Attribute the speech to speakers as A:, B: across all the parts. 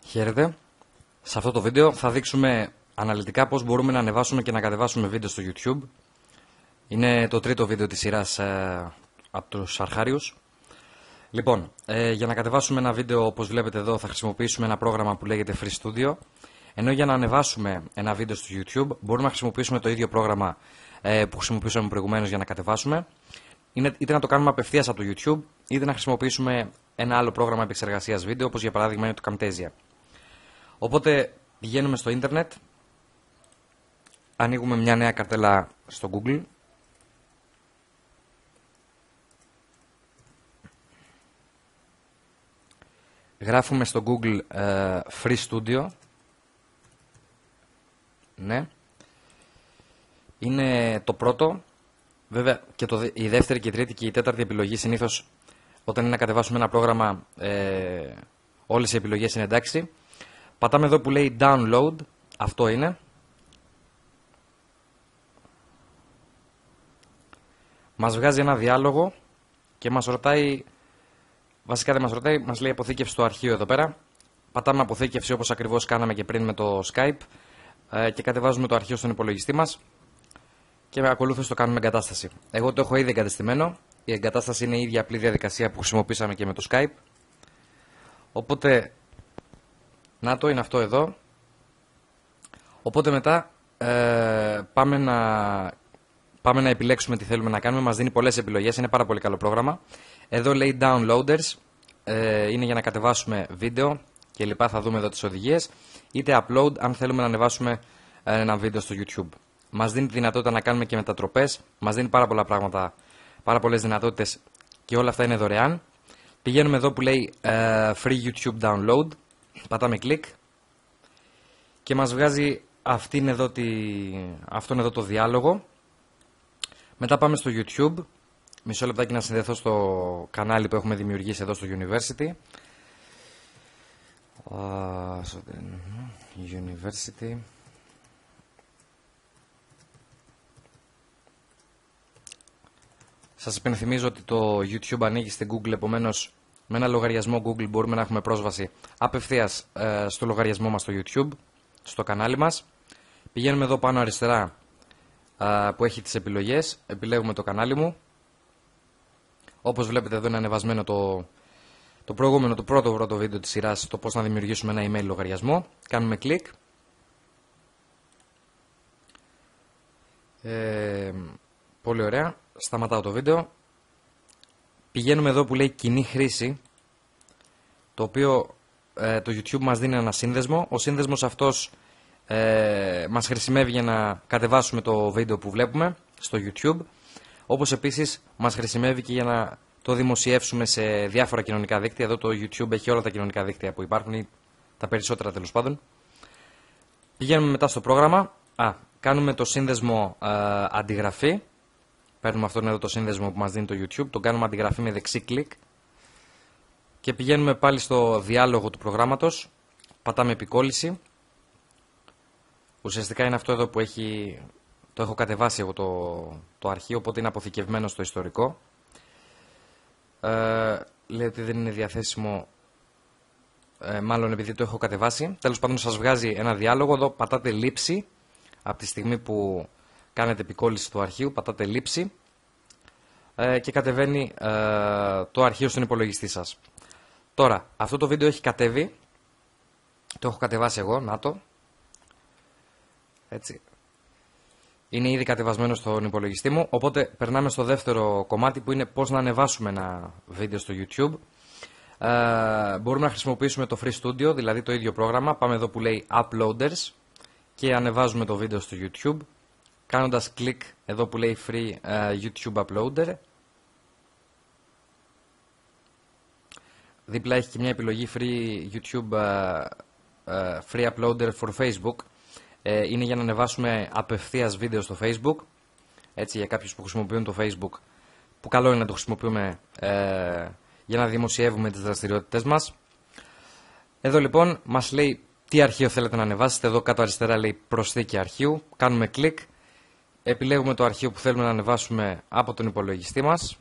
A: Χαίρετε. Σε αυτό το βίντεο θα δείξουμε αναλυτικά πώς μπορούμε να ανεβάσουμε και να κατεβάσουμε βίντεο στο YouTube. Είναι το τρίτο βίντεο της σειράς από τους αρχάριους. Λοιπόν, για να κατεβάσουμε ένα βίντεο, όπως βλέπετε εδώ, θα χρησιμοποιήσουμε ένα πρόγραμμα που λέγεται Free Studio. Ενώ για να ανεβάσουμε ένα βίντεο στο YouTube μπορούμε να χρησιμοποιήσουμε το ίδιο πρόγραμμα που χρησιμοποιούσαμε προηγουμένως για να κατεβάσουμε. Είτε να το κάνουμε απευθείας από το YouTube, είτε να χρησιμοποιήσουμε ένα άλλο πρόγραμμα επεξεργασίας βίντεο, όπως για παράδειγμα είναι το Camtasia. Οπότε πηγαίνουμε στο ίντερνετ, ανοίγουμε μια νέα καρτέλα στο Google. Γράφουμε στο Google Free Studio. Ναι. Είναι το πρώτο. Βέβαια και η δεύτερη και η τρίτη και η τέταρτη επιλογή συνήθως όταν είναι να κατεβάσουμε ένα πρόγραμμα όλες οι επιλογές είναι εντάξει. Πατάμε εδώ που λέει Download. Αυτό είναι. Μας βγάζει ένα διάλογο και μας ρωτάει, βασικά δεν μας ρωτάει, μας λέει αποθήκευση στο αρχείο εδώ πέρα. Πατάμε αποθήκευση όπως ακριβώς κάναμε και πριν με το Skype και κατεβάζουμε το αρχείο στον υπολογιστή μας και ακολούθως το κάνουμε εγκατάσταση. Εγώ το έχω ήδη εγκατεστημένο. Η εγκατάσταση είναι η ίδια απλή διαδικασία που χρησιμοποίησαμε και με το Skype. Οπότε, να το είναι αυτό εδώ. Οπότε μετά πάμε να επιλέξουμε τι θέλουμε να κάνουμε. Μας δίνει πολλές επιλογές, είναι πάρα πολύ καλό πρόγραμμα. Εδώ λέει Downloaders, είναι για να κατεβάσουμε βίντεο και λοιπά, θα δούμε εδώ τις οδηγίες. Είτε Upload, αν θέλουμε να ανεβάσουμε ένα βίντεο στο YouTube. Μας δίνει τη δυνατότητα να κάνουμε και μετατροπές, μας δίνει πάρα πολλά πράγματα, πάρα πολλές δυνατότητες και όλα αυτά είναι δωρεάν. Πηγαίνουμε εδώ που λέει Free YouTube Download, πατάμε κλικ και μας βγάζει αυτόν εδώ το διάλογο. Μετά πάμε στο YouTube. Μισό λεπτάκι να συνδεθώ στο κανάλι που έχουμε δημιουργήσει εδώ στο University. University. Σας υπενθυμίζω ότι το YouTube ανοίγει στην Google, επομένως με ένα λογαριασμό Google μπορούμε να έχουμε πρόσβαση απευθείας στο λογαριασμό μας στο YouTube, στο κανάλι μας. Πηγαίνουμε εδώ πάνω αριστερά που έχει τις επιλογές, επιλέγουμε το κανάλι μου. Όπως βλέπετε εδώ είναι ανεβασμένο το προηγούμενο, το πρώτο βίντεο της σειράς, το πώς να δημιουργήσουμε ένα email λογαριασμό. Κάνουμε κλικ. Πολύ ωραία. Σταματάω το βίντεο. Πηγαίνουμε εδώ που λέει κοινή χρήση, το οποίο το YouTube μας δίνει ένα σύνδεσμο. Ο σύνδεσμος αυτός μας χρησιμεύει για να κατεβάσουμε το βίντεο που βλέπουμε στο YouTube, όπως επίσης μας χρησιμεύει και για να το δημοσιεύσουμε σε διάφορα κοινωνικά δίκτυα. Εδώ το YouTube έχει όλα τα κοινωνικά δίκτυα που υπάρχουν, ή τα περισσότερα τέλος πάντων. Πηγαίνουμε μετά στο πρόγραμμα, κάνουμε το σύνδεσμο αντιγραφή. Παίρνουμε αυτόν εδώ το σύνδεσμο που μας δίνει το YouTube, τον κάνουμε αντιγραφή με δεξί κλικ και πηγαίνουμε πάλι στο διάλογο του προγράμματος, πατάμε επικόλληση. Ουσιαστικά είναι αυτό εδώ που το έχω κατεβάσει εγώ το αρχείο, οπότε είναι αποθηκευμένο στο ιστορικό. Λέει ότι δεν είναι διαθέσιμο, μάλλον επειδή το έχω κατεβάσει. Τέλος πάντων σας βγάζει ένα διάλογο, εδώ πατάτε λήψη, από τη στιγμή που κάνετε επικόλληση στο αρχείο, πατάτε λήψη και κατεβαίνει το αρχείο στον υπολογιστή σας. Τώρα, αυτό το βίντεο έχει κατέβει, το έχω κατεβάσει εγώ, να το. Έτσι. Είναι ήδη κατεβασμένο στον υπολογιστή μου, οπότε περνάμε στο δεύτερο κομμάτι που είναι πώς να ανεβάσουμε ένα βίντεο στο YouTube. Μπορούμε να χρησιμοποιήσουμε το Free Studio, δηλαδή το ίδιο πρόγραμμα. Πάμε εδώ που λέει Uploaders και ανεβάζουμε το βίντεο στο YouTube, κάνοντας κλικ εδώ που λέει Free YouTube Uploader. Δίπλα έχει και μια επιλογή Free YouTube Free Uploader for Facebook. Είναι για να ανεβάσουμε απευθείας βίντεο στο Facebook. Έτσι, για κάποιους που χρησιμοποιούν το Facebook, που καλό είναι να το χρησιμοποιούμε για να δημοσιεύουμε τις δραστηριότητες μας. Εδώ λοιπόν μας λέει τι αρχείο θέλετε να ανεβάσετε. Εδώ κάτω αριστερά λέει προσθήκη αρχείου. Κάνουμε κλικ. Επιλέγουμε το αρχείο που θέλουμε να ανεβάσουμε από τον υπολογιστή μας.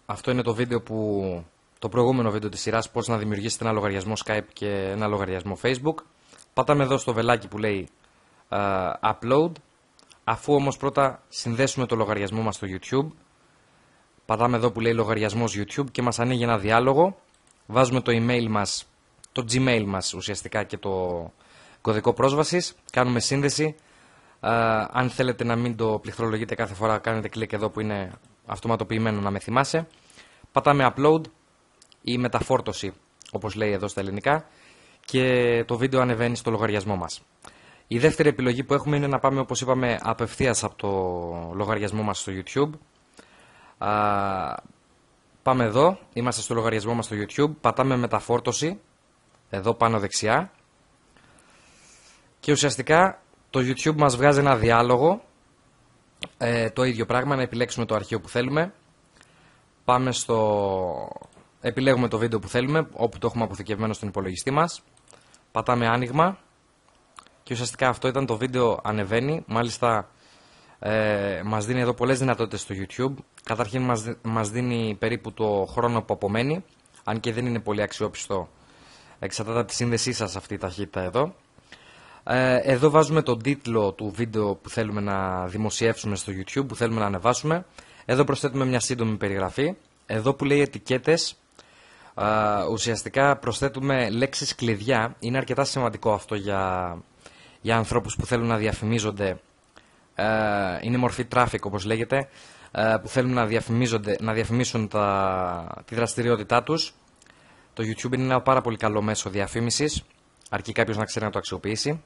A: Αυτό είναι το βίντεο που το προηγούμενο βίντεο της σειράς πώς να δημιουργήσετε ένα λογαριασμό Skype και ένα λογαριασμό Facebook. Πατάμε εδώ στο βελάκι που λέει Upload. Αφού όμως πρώτα συνδέσουμε το λογαριασμό μας στο YouTube, πατάμε εδώ που λέει λογαριασμός YouTube και μας ανοίγει ένα διάλογο. Βάζουμε το email μας, το Gmail μας ουσιαστικά και το κωδικό πρόσβασης. Κάνουμε σύνδεση. Αν θέλετε να μην το πληκτρολογείτε κάθε φορά, κάνετε κλικ εδώ που είναι αυτοματοποιημένο να με θυμάσαι. Πατάμε upload ή μεταφόρτωση, όπως λέει εδώ στα ελληνικά, και το βίντεο ανεβαίνει στο λογαριασμό μας. Η δεύτερη επιλογή που έχουμε είναι να πάμε, όπως είπαμε, απευθείας από το λογαριασμό μας στο YouTube. Πάμε εδώ, είμαστε στο λογαριασμό μας στο YouTube, πατάμε μεταφόρτωση, εδώ πάνω δεξιά, και ουσιαστικά το YouTube μας βγάζει ένα διάλογο, το ίδιο πράγμα, να επιλέξουμε το αρχείο που θέλουμε. Πάμε επιλέγουμε το βίντεο που θέλουμε, όπου το έχουμε αποθηκευμένο στον υπολογιστή μας. Πατάμε άνοιγμα και ουσιαστικά αυτό ήταν το βίντεο, ανεβαίνει. Μάλιστα μας δίνει εδώ πολλές δυνατότητες στο YouTube. Καταρχήν μας δίνει περίπου το χρόνο που απομένει, αν και δεν είναι πολύ αξιόπιστο, εξαρτάται από τη σύνδεσή σας αυτή η ταχύτητα εδώ. Εδώ βάζουμε τον τίτλο του βίντεο που θέλουμε να δημοσιεύσουμε στο YouTube, που θέλουμε να ανεβάσουμε. Εδώ προσθέτουμε μια σύντομη περιγραφή. Εδώ που λέει ετικέτες, ουσιαστικά προσθέτουμε λέξεις κλειδιά. Είναι αρκετά σημαντικό αυτό για ανθρώπους που θέλουν να διαφημίζονται. Είναι μορφή traffic, όπως λέγεται, που θέλουν να διαφημίσουν τη δραστηριότητά τους. Το YouTube είναι ένα πάρα πολύ καλό μέσο διαφήμισης, αρκεί κάποιος να ξέρει να το αξιοποιήσει.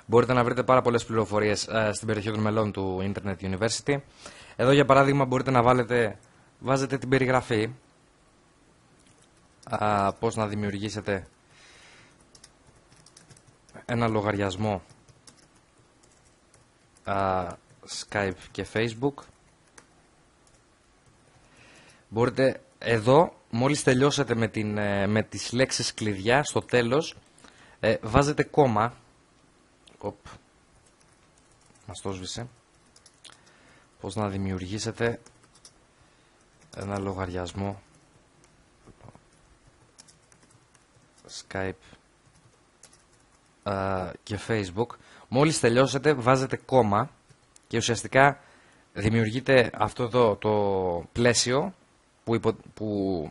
A: Μπορείτε να βρείτε πάρα πολλές πληροφορίες στην περιοχή των μελών του Internet University. Εδώ για παράδειγμα μπορείτε να βάζετε την περιγραφή, πώς να δημιουργήσετε ένα λογαριασμό Skype και Facebook. Μπορείτε εδώ, μόλις τελειώσετε με τις λέξεις κλειδιά, στο τέλος βάζετε κόμμα. Μας το σβήσε. Πώς να δημιουργήσετε ένα λογαριασμό Skype και Facebook. Μόλις τελειώσετε βάζετε κόμμα και ουσιαστικά δημιουργείται αυτό εδώ το πλαίσιο που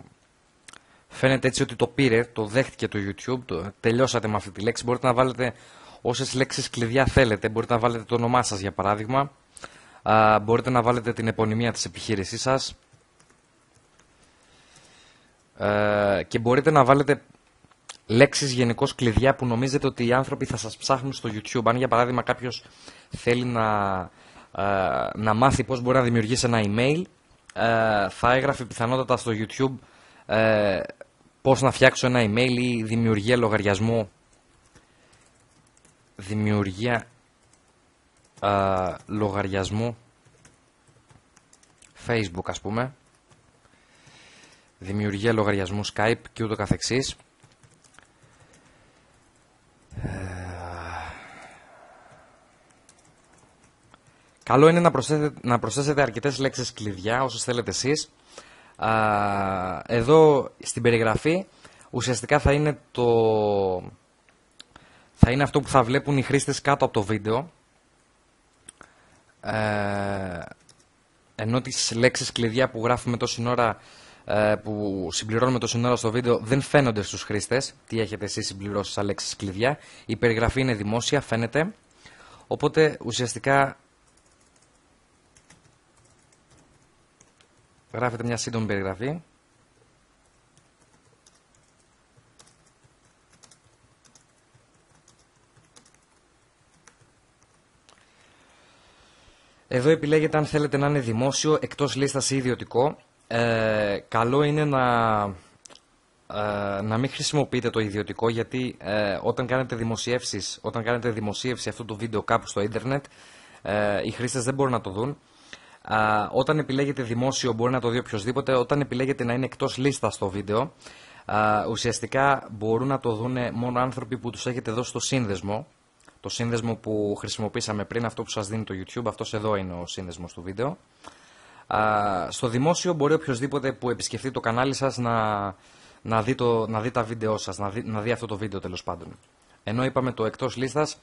A: φαίνεται έτσι ότι το πήρε, το δέχτηκε το YouTube, τελειώσατε με αυτή τη λέξη. Μπορείτε να βάλετε όσες λέξεις κλειδιά θέλετε. Μπορείτε να βάλετε το όνομά σας για παράδειγμα. Μπορείτε να βάλετε την επωνυμία της επιχείρησής σας. Και μπορείτε να βάλετε λέξεις γενικώς κλειδιά που νομίζετε ότι οι άνθρωποι θα σας ψάχνουν στο YouTube. Αν για παράδειγμα κάποιος θέλει να μάθει πώς μπορεί να δημιουργήσει ένα email, θα έγραφε πιθανότατα στο YouTube πώς να φτιάξω ένα email ή δημιουργία λογαριασμού. Δημιουργία λογαριασμού Facebook, ας πούμε. Δημιουργία λογαριασμού Skype και ούτω καθεξής. Καλό είναι να προσθέσετε αρκετές λέξεις κλειδιά, όσες θέλετε εσείς. Εδώ στην περιγραφή ουσιαστικά θα είναι αυτό που θα βλέπουν οι χρήστες κάτω από το βίντεο. Ενώ τις λέξεις κλειδιά που γράφουμε τόση ώρα, που συμπληρώνουμε τόση ώρα στο βίντεο, δεν φαίνονται στους χρήστες τι έχετε εσείς συμπληρώσει σαν λέξεις κλειδιά. Η περιγραφή είναι δημόσια, φαίνεται. Οπότε ουσιαστικά γράφετε μια σύντομη περιγραφή. Εδώ επιλέγετε αν θέλετε να είναι δημόσιο, εκτός λίστας ή ιδιωτικό. Καλό είναι να μην χρησιμοποιείτε το ιδιωτικό, γιατί όταν κάνετε δημοσίευση αυτού του βίντεο κάπου στο ίντερνετ, οι χρήστες δεν μπορούν να το δουν. Όταν επιλέγετε δημόσιο μπορεί να το δει οποιοσδήποτε. Όταν επιλέγετε να είναι εκτός λίστας το βίντεο, ουσιαστικά μπορούν να το δουν μόνο άνθρωποι που τους έχετε δώσει το σύνδεσμο. Το σύνδεσμο που χρησιμοποίησαμε πριν, αυτό που σας δίνει το YouTube, αυτός εδώ είναι ο σύνδεσμος του βίντεο. Στο δημόσιο μπορεί οποιοσδήποτε που επισκεφτεί το κανάλι σας να δει τα βίντεό σας, να δει αυτό το βίντεο τέλος πάντων. Ενώ είπαμε το εκτός λίστας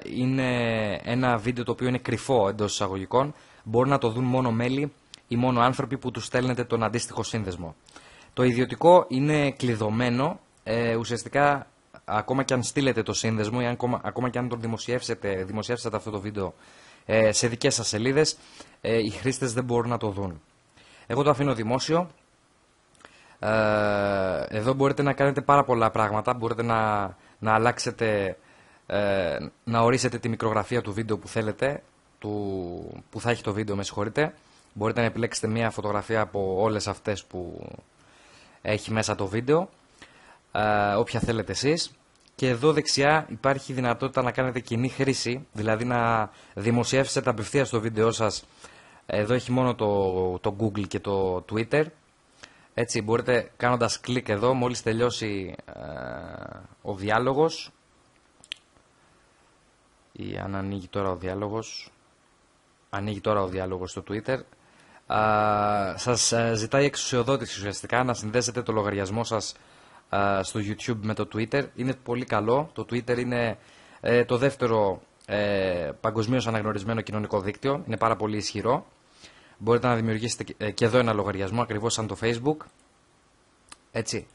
A: είναι ένα βίντεο το οποίο είναι κρυφό εντός εισαγωγικών, μπορούν να το δουν μόνο μέλη ή μόνο άνθρωποι που τους στέλνετε τον αντίστοιχο σύνδεσμο. Το ιδιωτικό είναι κλειδωμένο, ουσιαστικά ακόμα και αν στείλετε το σύνδεσμο ή ακόμα και αν τον δημοσιεύσετε αυτό το βίντεο σε δικές σας σελίδες, οι χρήστες δεν μπορούν να το δουν. Εγώ το αφήνω δημόσιο. Εδώ μπορείτε να κάνετε πάρα πολλά πράγματα. Μπορείτε να αλλάξετε, να ορίσετε τη μικρογραφία του βίντεο που θέλετε, που θα έχει το βίντεο, με συγχωρείτε. Μπορείτε να επιλέξετε μία φωτογραφία από όλες αυτές που έχει μέσα το βίντεο, όποια θέλετε εσείς. Και εδώ δεξιά υπάρχει δυνατότητα να κάνετε κοινή χρήση, δηλαδή να δημοσιεύσετε απευθείας το βίντεο σας. Εδώ έχει μόνο το Google και το Twitter. Έτσι μπορείτε, κάνοντας κλικ εδώ, μόλις τελειώσει ο διάλογος, ή αν ανοίγει τώρα ο διάλογος, ανοίγει τώρα ο διάλογος στο Twitter, σας ζητάει εξουσιοδότηση ουσιαστικά να συνδέσετε το λογαριασμό σας στο YouTube με το Twitter. Είναι πολύ καλό. Το Twitter είναι το δεύτερο παγκοσμίως αναγνωρισμένο κοινωνικό δίκτυο. Είναι πάρα πολύ ισχυρό. Μπορείτε να δημιουργήσετε και εδώ ένα λογαριασμό, ακριβώς σαν το Facebook. Έτσι.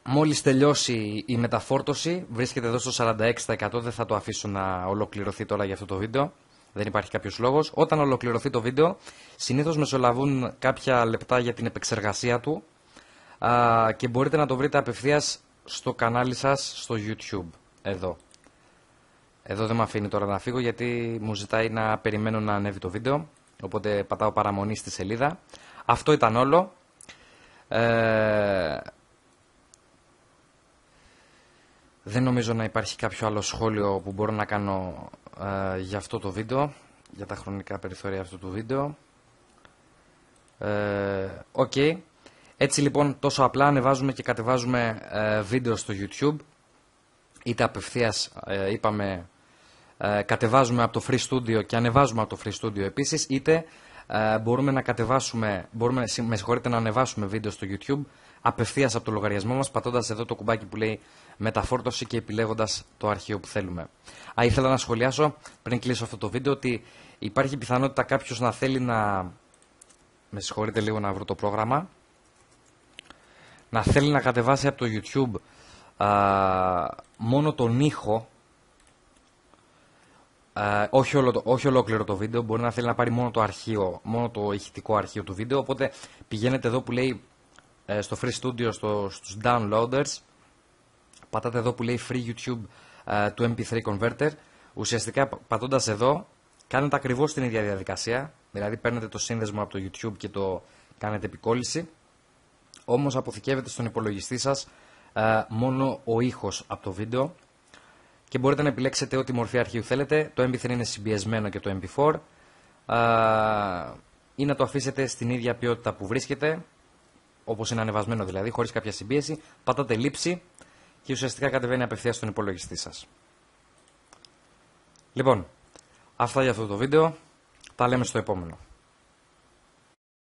A: Μόλις τελειώσει η μεταφόρτωση, βρίσκεται εδώ στο 46%. Δεν θα το αφήσω να ολοκληρωθεί τώρα για αυτό το βίντεο. Δεν υπάρχει κάποιος λόγος. Όταν ολοκληρωθεί το βίντεο, συνήθως μεσολαβούν κάποια λεπτά για την επεξεργασία του και μπορείτε να το βρείτε απευθείας στο κανάλι σας στο YouTube. Εδώ. Εδώ δεν με αφήνει τώρα να φύγω γιατί μου ζητάει να περιμένω να ανέβει το βίντεο. Οπότε πατάω παραμονή στη σελίδα. Αυτό ήταν όλο. Δεν νομίζω να υπάρχει κάποιο άλλο σχόλιο που μπορώ να κάνω για αυτό το βίντεο, για τα χρονικά περιθώρια αυτού του βίντεο. Okay. Έτσι λοιπόν τόσο απλά ανεβάζουμε και κατεβάζουμε βίντεο στο YouTube, είτε απευθείας είπαμε κατεβάζουμε από το Free Studio και ανεβάζουμε από το Free Studio επίσης, είτε μπορούμε να ανεβάσουμε βίντεο στο YouTube απευθείας από το λογαριασμό μας, πατώντας εδώ το κουμπάκι που λέει μεταφόρτωση και επιλέγοντας το αρχείο που θέλουμε. Ήθελα να σχολιάσω πριν κλείσω αυτό το βίντεο ότι υπάρχει πιθανότητα κάποιος να θέλει να... Με συγχωρείτε λίγο να βρω το πρόγραμμα. Να θέλει να κατεβάσει από το YouTube μόνο τον ήχο, όχι ολόκληρο το βίντεο. Μπορεί να θέλει να πάρει μόνο το αρχείο, μόνο το ηχητικό αρχείο του βίντεο. Οπότε πηγαίνετε εδώ που λέει στο Free Studio, στους downloaders, πατάτε εδώ που λέει Free YouTube του MP3 Converter. Ουσιαστικά πατώντας εδώ κάνετε ακριβώς την ίδια διαδικασία. Δηλαδή παίρνετε το σύνδεσμο από το YouTube και το κάνετε επικόλληση. Όμως αποθηκεύεται στον υπολογιστή σας μόνο ο ήχος από το βίντεο και μπορείτε να επιλέξετε ό,τι μορφή αρχείου θέλετε. Το MP3 είναι συμπιεσμένο και το MP4 ή να το αφήσετε στην ίδια ποιότητα που βρίσκεται, όπως είναι ανεβασμένο δηλαδή, χωρίς κάποια συμπίεση. Πατάτε λήψη και ουσιαστικά κατεβαίνει απευθείας στον υπολογιστή σας. Λοιπόν, αυτά για αυτό το βίντεο. Τα λέμε στο επόμενο.